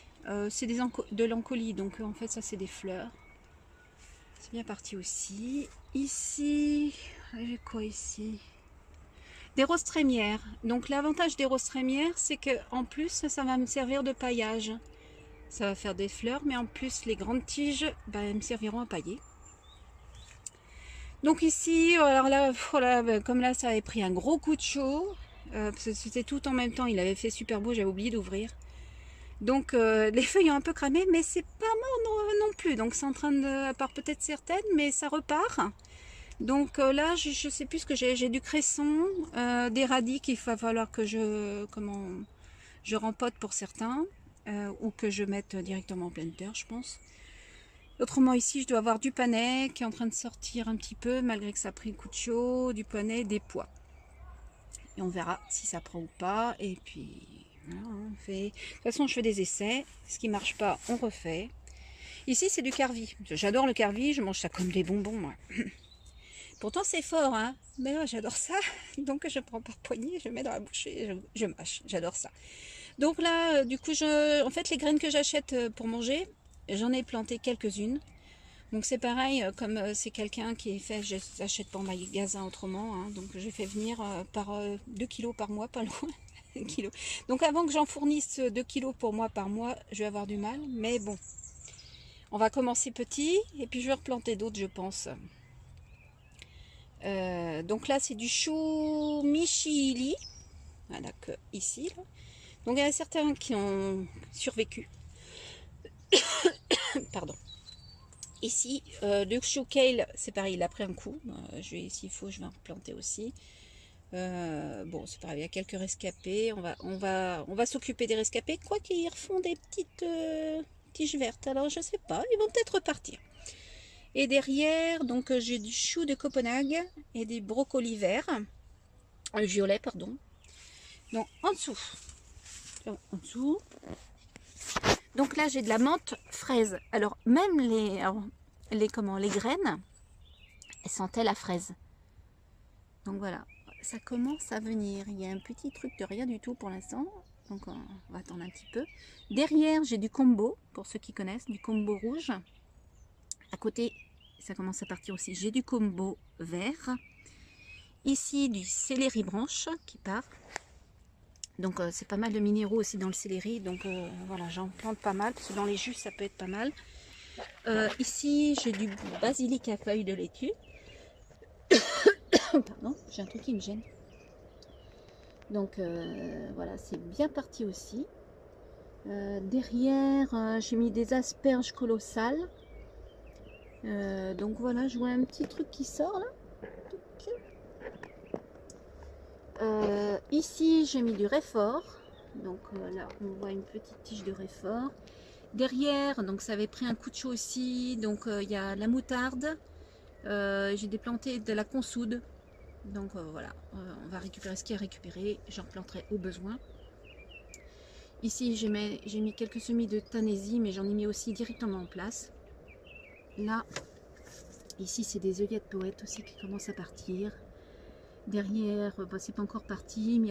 c'est de l'encolie. Donc, en fait, ça, c'est des fleurs. C'est bien parti aussi. Ici, j'ai quoi ici? Des roses trémières. Donc, l'avantage des roses trémières, c'est que en plus, ça va me servir de paillage. Ça va faire des fleurs, mais en plus, les grandes tiges, elles me serviront à pailler. Donc ici, alors là, voilà, comme là, ça avait pris un gros coup de chaud. Parce que c'était tout en même temps, il avait fait super beau, j'avais oublié d'ouvrir. Donc les feuilles ont un peu cramé, mais c'est pas mort non plus. Donc c'est en train de, à part peut-être certaines, mais ça repart. Donc là, je sais plus ce que j'ai du cresson, des radis qu'il va falloir que je rempote pour certains, ou que je mette directement en pleine terre, je pense. Autrement ici, je dois avoir du panais qui est en train de sortir un petit peu, malgré que ça a pris un coup de chaud, du panais, des pois. Et on verra si ça prend ou pas. Et puis, voilà, on fait... De toute façon, je fais des essais. Ce qui ne marche pas, on refait. Ici, c'est du carvi. J'adore le carvi, je mange ça comme des bonbons, moi. Pourtant, c'est fort, hein. Mais ouais, j'adore ça. Donc, je prends par poignée, je mets dans la bouche et je mâche. J'adore ça. Donc là, du coup, en fait, les graines que j'achète pour manger, j'en ai planté quelques-unes. Donc c'est pareil, comme c'est quelqu'un qui est fait, j'achète pas en magasin autrement, hein, donc j'ai fait venir par 2 kilos par mois, pas loin. Kilos. Donc avant que j'en fournisse 2 kilos pour moi par mois, je vais avoir du mal, mais bon. On va commencer petit, et puis je vais replanter d'autres, je pense. Donc là, c'est du chou michili, voilà, que ici. Là. Donc il y en a certains qui ont survécu. Pardon. Ici, le chou kale, c'est pareil, il a pris un coup. S'il faut, je vais en replanter aussi. Bon, c'est pas grave, il y a quelques rescapés. On va s'occuper des rescapés. Quoi qu'ils refont des petites tiges vertes. Alors, je sais pas, ils vont peut-être repartir. Et derrière, donc j'ai du chou de Copenhague et des brocolis verts, violets, pardon. Donc, en dessous. En dessous. Donc là, j'ai de la menthe fraise. Alors, même les graines, elles sentaient la fraise. Donc voilà, ça commence à venir. Il y a un petit truc de rien du tout pour l'instant. Donc on va attendre un petit peu. Derrière, j'ai du combo, pour ceux qui connaissent, du combo rouge. À côté, ça commence à partir aussi. J'ai du combo vert. Ici, du céleri branche qui part. Donc c'est pas mal de minéraux aussi dans le céleri. Donc voilà, j'en plante pas mal, parce que dans les jus, ça peut être pas mal. Ici, j'ai du basilic à feuilles de laitue. Pardon, j'ai un truc qui me gêne. Donc voilà, c'est bien parti aussi. Derrière, j'ai mis des asperges colossales. Donc voilà, je vois un petit truc qui sort là. Ici, j'ai mis du réfort. Donc là, on voit une petite tige de réfort. Derrière, donc ça avait pris un coup de chaud aussi. Donc il y a la moutarde. J'ai déplanté de la consoude. Donc voilà, on va récupérer ce qui est récupéré. J'en replanterai au besoin. Ici, j'ai mis quelques semis de tanésie, mais j'en ai mis aussi directement en place. Là, ici, c'est des œillets de poète aussi qui commencent à partir. Derrière, bah, c'est pas encore parti, mais il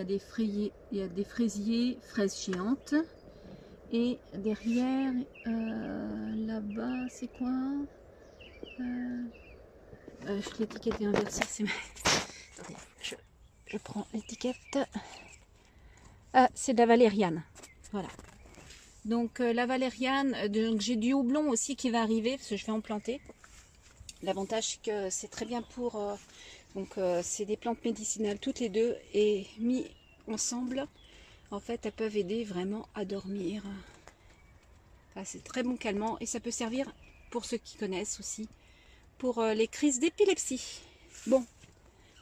y a des fraisiers, fraises géantes. Et derrière, là-bas, c'est quoi l'étiquette est inversée. Attendez, je prends l'étiquette. Ah, c'est de la valériane. Voilà. Donc la valériane, j'ai du houblon aussi qui va arriver parce que je vais en planter. L'avantage c'est que c'est très bien pour... c'est des plantes médicinales toutes les deux et mis ensemble, en fait elles peuvent aider vraiment à dormir. Ah, c'est très bon calmant et ça peut servir pour ceux qui connaissent aussi pour les crises d'épilepsie. Bon,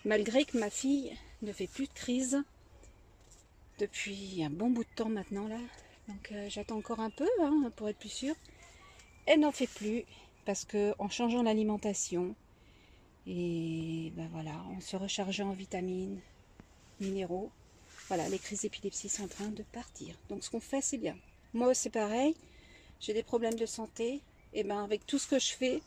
malgré que ma fille ne fait plus de crise depuis un bon bout de temps maintenant là. Donc j'attends encore un peu hein, pour être plus sûre. Elle n'en fait plus parce que en changeant l'alimentation et ben voilà, en se rechargeant en vitamines, minéraux, voilà, les crises d'épilepsie sont en train de partir. Donc ce qu'on fait c'est bien. Moi c'est pareil, j'ai des problèmes de santé, et ben avec tout ce que je fais,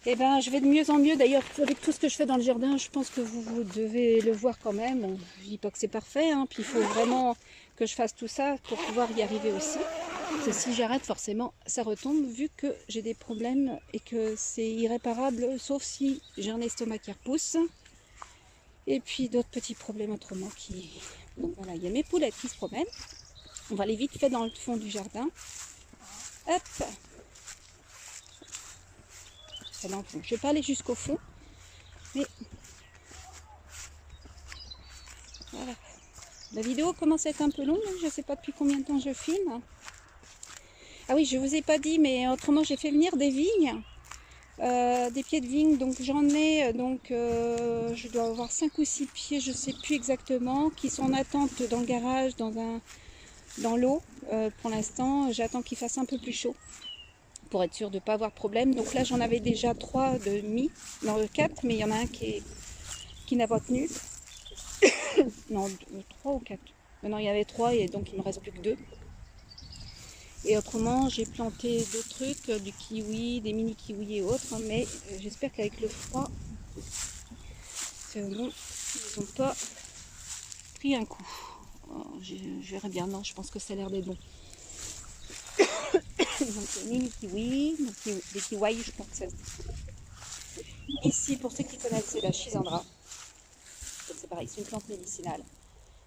et ben je vais de mieux en mieux. D'ailleurs avec tout ce que je fais dans le jardin, je pense que vous devez le voir quand même. Bon, je dis pas que c'est parfait, hein, puis il faut vraiment que je fasse tout ça pour pouvoir y arriver aussi. Parce que si j'arrête, forcément, ça retombe, vu que j'ai des problèmes et que c'est irréparable, sauf si j'ai un estomac qui repousse. Et puis d'autres petits problèmes autrement qui... Donc voilà, il y a mes poulettes qui se promènent. On va aller vite fait dans le fond du jardin. Hop. Je ne vais pas aller jusqu'au fond, mais voilà. La vidéo commence à être un peu longue, je ne sais pas depuis combien de temps je filme. Ah oui, je ne vous ai pas dit, mais autrement j'ai fait venir des vignes, des pieds de vigne. Donc j'en ai, je dois avoir 5 ou 6 pieds, je ne sais plus exactement, qui sont en attente dans le garage, dans l'eau. Pour l'instant, j'attends qu'il fasse un peu plus chaud pour être sûr de ne pas avoir de problème. Donc là, j'en avais déjà 3 de mis, non 4, mais il y en a un qui n'a pas tenu. Non, 3 ou 4. Maintenant, il y avait 3 et donc il ne me reste plus que 2. Et autrement, j'ai planté d'autres trucs, du kiwi, des mini kiwis et autres, hein, mais j'espère qu'avec le froid, c'est bon, ils n'ont pas pris un coup. Alors, je verrai bien, non, je pense que ça a l'air d'être bon. Donc, mini kiwi, des kiwis, je pense que c'est. Ici, pour ceux qui connaissent, c'est la schisandra. C'est pareil, c'est une plante médicinale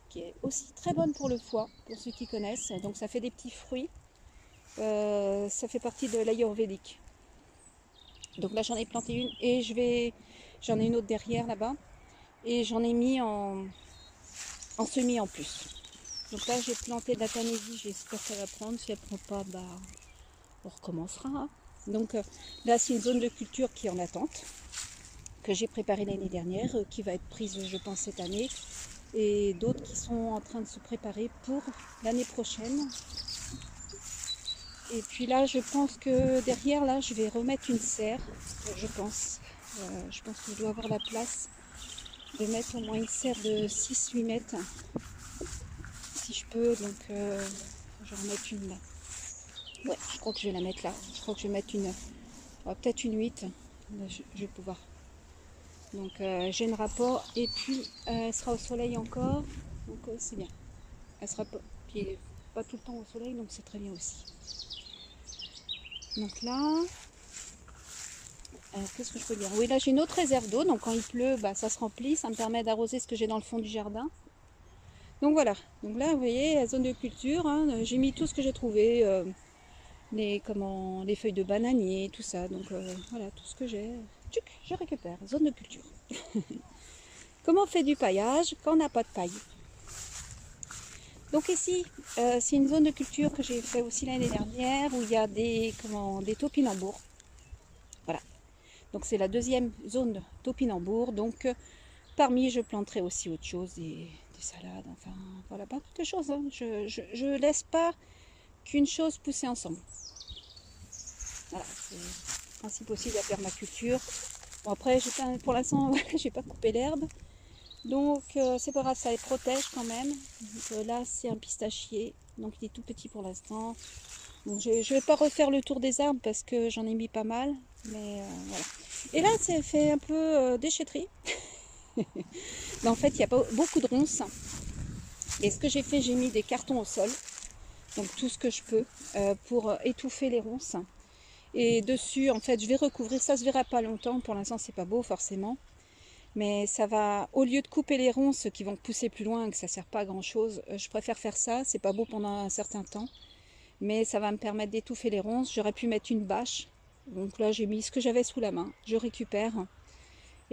qui est aussi très bonne pour le foie, pour ceux qui connaissent. Donc ça fait des petits fruits. Ça fait partie de l'ayurvédique. Donc là j'en ai planté une et j'en ai une autre derrière là-bas. Et j'en ai mis en semis en plus. Donc là j'ai planté de la tanésie, j'espère qu'elle va prendre. Si elle ne prend pas, bah, on recommencera. Hein. Donc là c'est une zone de culture qui est en attente. que j'ai préparée l'année dernière, qui va être prise je pense cette année, et d'autres qui sont en train de se préparer pour l'année prochaine. Et puis là je pense que derrière là je vais remettre une serre, je pense. Je pense que je dois avoir la place de mettre au moins une serre de 6-8 mètres si je peux, donc je vais en mettre une là. Ouais, je crois que je vais la mettre là. Je crois que je vais mettre une, peut-être une 8. Je vais pouvoir. Donc j'ai un rapport et puis elle sera au soleil encore, donc c'est bien. Elle sera pas tout le temps au soleil, donc c'est très bien aussi. Donc là, qu'est-ce que je peux dire? Oui, là j'ai une autre réserve d'eau, donc quand il pleut, bah, ça se remplit, ça me permet d'arroser ce que j'ai dans le fond du jardin. Donc voilà, donc là vous voyez la zone de culture, hein, j'ai mis tout ce que j'ai trouvé, les feuilles de bananier, tout ça, donc voilà, tout ce que j'ai, je récupère, zone de culture. Comment on fait du paillage quand on n'a pas de paille? Donc ici, c'est une zone de culture que j'ai fait aussi l'année dernière, où il y a des topinambours. Voilà, donc c'est la deuxième zone de topinambours, donc parmi je planterai aussi autre chose, des salades, enfin voilà, pas beaucoup de choses, hein. Je laisse pas qu'une chose pousser ensemble. Voilà, c'est le principe aussi de la permaculture. Bon après, pour l'instant, j'ai pas coupé l'herbe, donc c'est pas grave, ça les protège quand même. Donc, là c'est un pistachier, donc il est tout petit pour l'instant. Donc je vais pas refaire le tour des arbres parce que j'en ai mis pas mal, mais voilà. Et là c'est fait un peu déchetterie. Mais en fait il n'y a pas beaucoup de ronces. Et ce que j'ai fait, j'ai mis des cartons au sol, donc tout ce que je peux pour étouffer les ronces. Et dessus, en fait, je vais recouvrir, ça se verra pas longtemps, pour l'instant c'est pas beau forcément. Mais ça va, au lieu de couper les ronces qui vont pousser plus loin et que ça sert pas à grand chose, je préfère faire ça, c'est pas beau pendant un certain temps. Mais ça va me permettre d'étouffer les ronces. J'aurais pu mettre une bâche, donc là j'ai mis ce que j'avais sous la main, je récupère.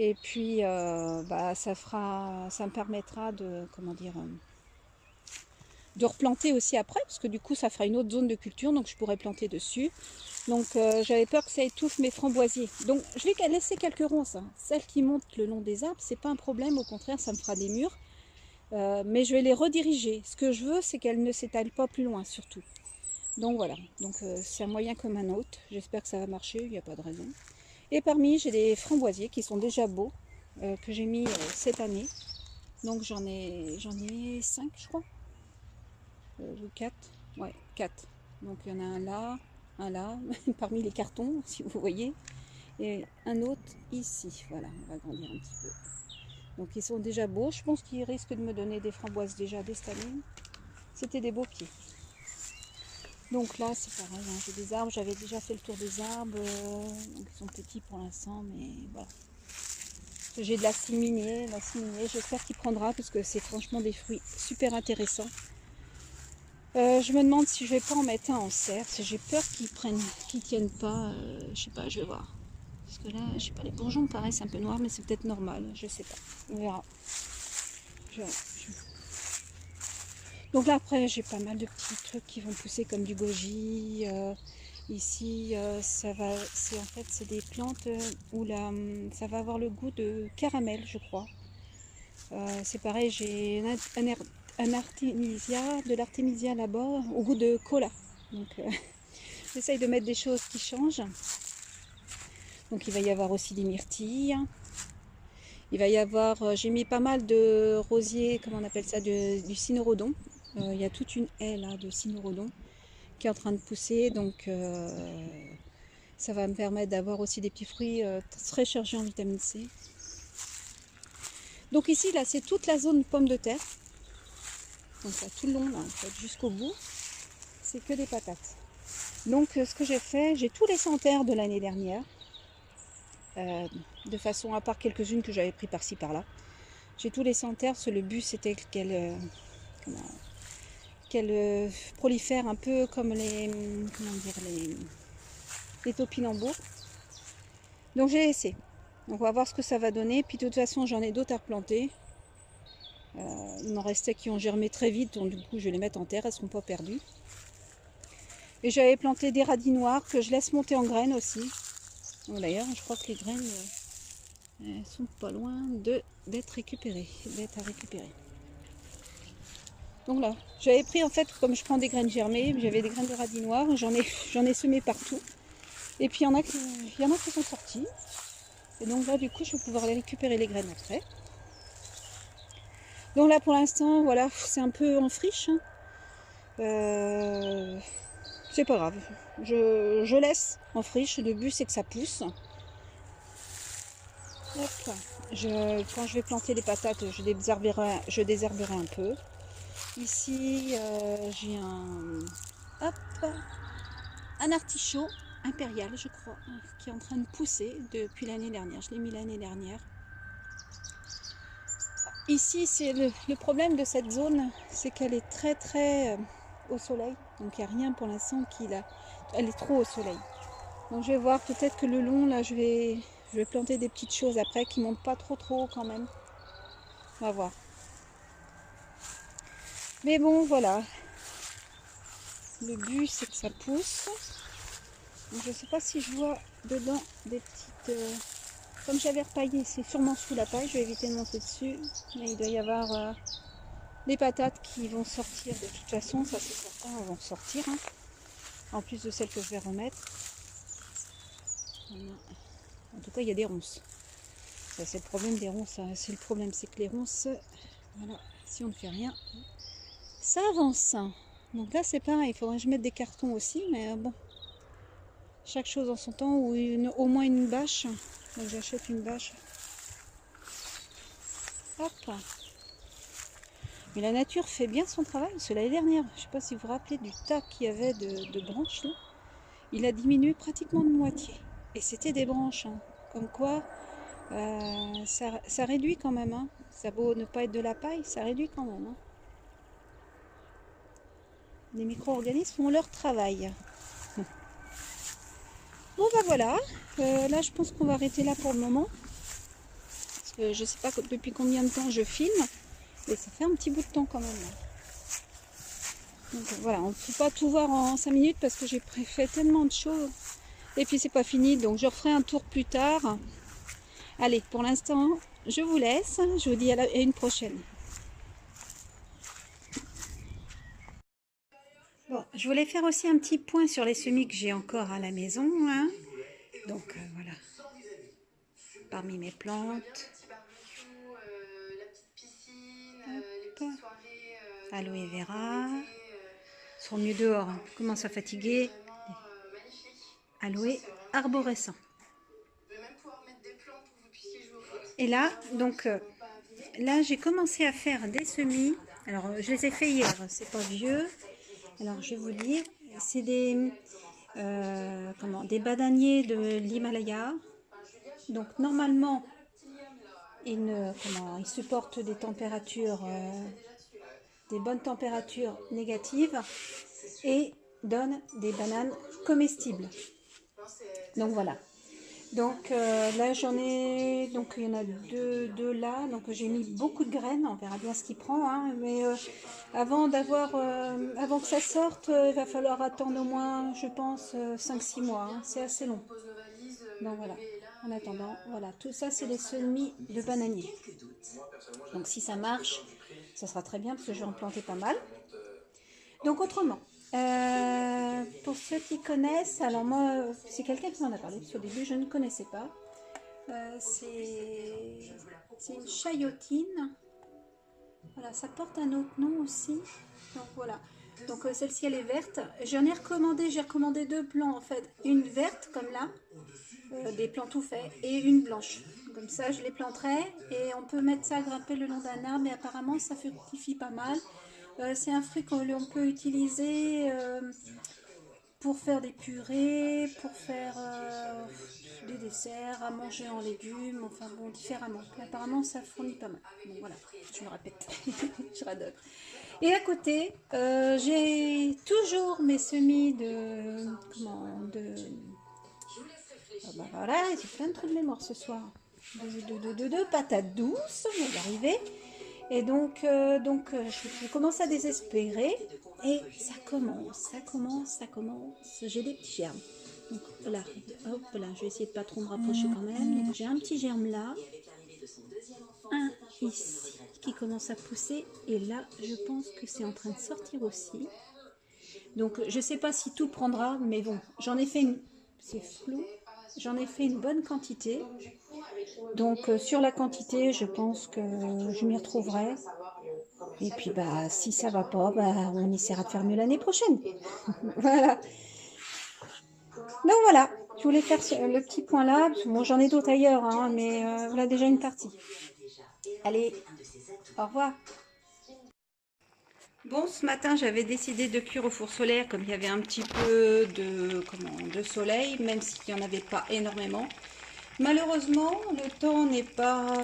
Et puis bah, ça me permettra de, comment dire, de replanter aussi après, parce que du coup ça fera une autre zone de culture, donc je pourrais planter dessus. Donc j'avais peur que ça étouffe mes framboisiers. Donc je vais laisser quelques ronces, hein. Celles qui montent le long des arbres, c'est pas un problème, au contraire ça me fera des murs. Mais je vais les rediriger. Ce que je veux, c'est qu'elles ne s'étalent pas plus loin, surtout. Donc voilà, donc c'est un moyen comme un autre. J'espère que ça va marcher, il n'y a pas de raison. Et parmi, j'ai des framboisiers qui sont déjà beaux, que j'ai mis cette année. Donc j'en ai 5 je crois, ou 4, ouais 4. Donc il y en a un là, parmi les cartons, si vous voyez, et un autre ici. Voilà, on va agrandir un petit peu. Donc ils sont déjà beaux, je pense qu'ils risquent de me donner des framboises déjà dès cette année. C'était des beaux pieds. Donc là c'est pareil, hein, j'ai des arbres, j'avais déjà fait le tour des arbres, donc ils sont petits pour l'instant, mais voilà. J'ai de la ciminier, j'espère qu'il prendra parce que c'est franchement des fruits super intéressants. Je me demande si je vais pas en mettre un en serre, j'ai peur qu'ils tiennent pas, je sais pas, je vais voir. Parce que là, je sais pas, les bourgeons me paraissent un peu noirs, mais c'est peut-être normal, je sais pas, on verra. Donc là après j'ai pas mal de petits trucs qui vont pousser comme du goji. Ici ça va, en fait c'est des plantes où ça va avoir le goût de caramel je crois. C'est pareil, j'ai un artémisia, de l'artémisia là-bas au goût de cola. Donc j'essaye de mettre des choses qui changent. Donc il va y avoir aussi des myrtilles. Il va y avoir, j'ai mis pas mal de rosiers, comment on appelle ça, du cynorhodon. Il y a toute une haie là de cynorhodon qui est en train de pousser, donc ça va me permettre d'avoir aussi des petits fruits très chargés en vitamine C. Donc ici là c'est toute la zone pomme de terre, donc là tout le long là, en fait, jusqu'au bout c'est que des patates. Donc ce que j'ai fait, j'ai tout laissé en terre de l'année dernière, de façon, à part quelques-unes que j'avais pris par-ci par-là, j'ai tout laissé en terre parce que le but c'était qu'elle prolifère un peu comme les topinambours. Donc j'ai laissé. Donc on va voir ce que ça va donner. Puis de toute façon j'en ai d'autres à replanter. Il m'en restait qui ont germé très vite, donc du coup je vais les mettre en terre, elles ne seront pas perdues. Et j'avais planté des radis noirs que je laisse monter en graines aussi. D'ailleurs je crois que les graines, Elles sont pas loin d'être récupérées, d'être à récupérer. Donc là, j'avais pris en fait, comme je prends des graines germées, j'avais des graines de radis noir, j'en ai semé partout. Et puis il y en a qui sont sorties. Et donc là, du coup, je vais pouvoir aller récupérer les graines après. Donc là, pour l'instant, voilà, c'est un peu en friche. Hein. C'est pas grave. Je laisse en friche. Le but, c'est que ça pousse. Hop. Quand je vais planter les patates, je désherberai un peu. Ici, j'ai un artichaut impérial, je crois, qui est en train de pousser depuis l'année dernière. Je l'ai mis l'année dernière. Ici, c'est le problème de cette zone, c'est qu'elle est très au soleil. Donc il n'y a rien pour l'instant elle est trop au soleil. Donc je vais voir, peut-être que le long, là, je vais planter des petites choses après qui ne montent pas trop haut quand même. On va voir. Mais bon, voilà. Le but, c'est que ça pousse. Donc, je ne sais pas si je vois dedans des petites... Comme j'avais repaillé, c'est sûrement sous la paille. Je vais éviter de monter dessus. Mais il doit y avoir des patates qui vont sortir de toute façon. Ça, c'est certain, elles vont sortir. Hein. En plus de celles que je vais remettre. Voilà. En tout cas, il y a des ronces. Ça, c'est le problème des ronces. C'est le problème, c'est que les ronces, voilà, si on ne fait rien, ça avance. Donc là, c'est pareil. Il faudrait que je mette des cartons aussi. Mais bon, chaque chose en son temps. Ou au moins une bâche. Donc j'achète une bâche. Hop. Mais la nature fait bien son travail. Parce que l'année dernière, je ne sais pas si vous vous rappelez du tas qu'il y avait de branches là. Il a diminué pratiquement de moitié. Et c'était des branches. Hein. Comme quoi, ça réduit quand même. Hein. Ça beau ne pas être de la paille, ça réduit quand même. Hein. Les micro-organismes font leur travail. Bon bah voilà. Là, je pense qu'on va arrêter là pour le moment. Parce que je ne sais pas depuis combien de temps je filme. Mais ça fait un petit bout de temps quand même. Là. Donc voilà, on ne peut pas tout voir en 5 minutes parce que j'ai fait tellement de choses. Et puis c'est pas fini, donc je referai un tour plus tard. Allez, pour l'instant, je vous laisse. Je vous dis à une prochaine. Bon, je voulais faire aussi un petit point sur les semis que j'ai encore à la maison. Hein. Donc voilà, parmi mes plantes. Hop. Aloe vera. Ils seront mieux dehors. Hein. Commence à fatiguer. Aloe arborescent. Et là, donc, là, j'ai commencé à faire des semis. Alors, je les ai fait hier, c'est pas vieux. Alors, je vais vous dire, c'est des bananiers de l'Himalaya. Donc, normalement, ils supportent des températures, des bonnes températures négatives et donnent des bananes comestibles. Donc, voilà. Donc là j'en ai, donc il y en a deux là, donc j'ai mis beaucoup de graines, on verra bien ce qu'il prend, hein, mais avant que ça sorte, il va falloir attendre au moins, je pense, 5-6 mois, hein, c'est assez long. Donc voilà, en attendant, voilà, tout ça c'est les semis de bananiers. Donc si ça marche, ça sera très bien parce que je vais en planter pas mal. Donc autrement, pour ceux qui connaissent, alors moi, c'est quelqu'un qui m'en a parlé, parce qu'au début je ne connaissais pas. C'est une chayotine. Voilà, ça porte un autre nom aussi. Donc voilà. Donc celle-ci elle est verte. J'ai recommandé deux plants en fait. Une verte comme là, des plants tout faits, et une blanche. Comme ça je les planterai et on peut mettre ça à grimper le long d'un arbre et apparemment ça fructifie pas mal. C'est un fruit qu'on peut utiliser pour faire des purées, pour faire des desserts, à manger en légumes, enfin bon, différemment. Et apparemment, ça fournit pas mal. Bon, voilà, je me répète, je radote. Et à côté, j'ai toujours mes semis ah bah voilà, j'ai plein de trous de mémoire ce soir. De patates douces, on va y arriver. Et donc, je commence à désespérer. Et ça commence. J'ai des petits germes. Donc là, hop là, je vais essayer de pas trop me rapprocher quand même. Donc j'ai un petit germe là, un ici qui commence à pousser, et là je pense que c'est en train de sortir aussi. Donc je sais pas si tout prendra, mais bon, j'en ai fait une, c'est flou, j'en ai fait une bonne quantité. Donc sur la quantité, je pense que je m'y retrouverai. Et puis bah si ça va pas, bah on essaiera de faire mieux l'année prochaine. Voilà. Donc voilà, je voulais faire le petit point là. Bon, j'en ai d'autres ailleurs, hein, mais voilà déjà une partie. Allez, au revoir. Bon, ce matin, j'avais décidé de cuire au four solaire comme il y avait un petit peu de soleil, même s'il n'y en avait pas énormément. Malheureusement, le temps n'est pas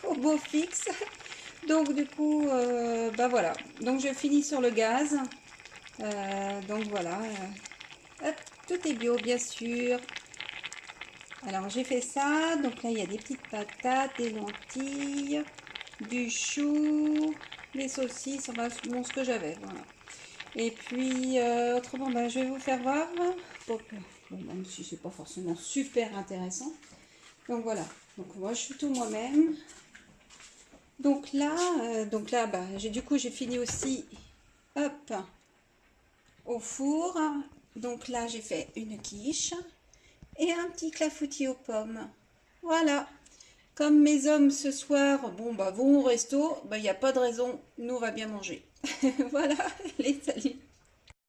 au beau fixe. Donc du coup, bah voilà. Donc je finis sur le gaz. Donc voilà. Hop, tout est bio, bien sûr. Alors j'ai fait ça. Donc là, il y a des petites patates, des lentilles, du chou, des saucisses, enfin bon, ce que j'avais. Voilà. Et puis autrement, bah, je vais vous faire voir. Bon, même si c'est pas forcément super intéressant. Donc voilà. Donc moi, je suis tout moi-même. Donc là, bah, j'ai fini aussi, hop, au four. Donc là, j'ai fait une quiche et un petit clafoutis aux pommes. Voilà. Comme mes hommes ce soir, bon bah vont au resto, bah il n'y a pas de raison, nous on va bien manger. Voilà, les salut.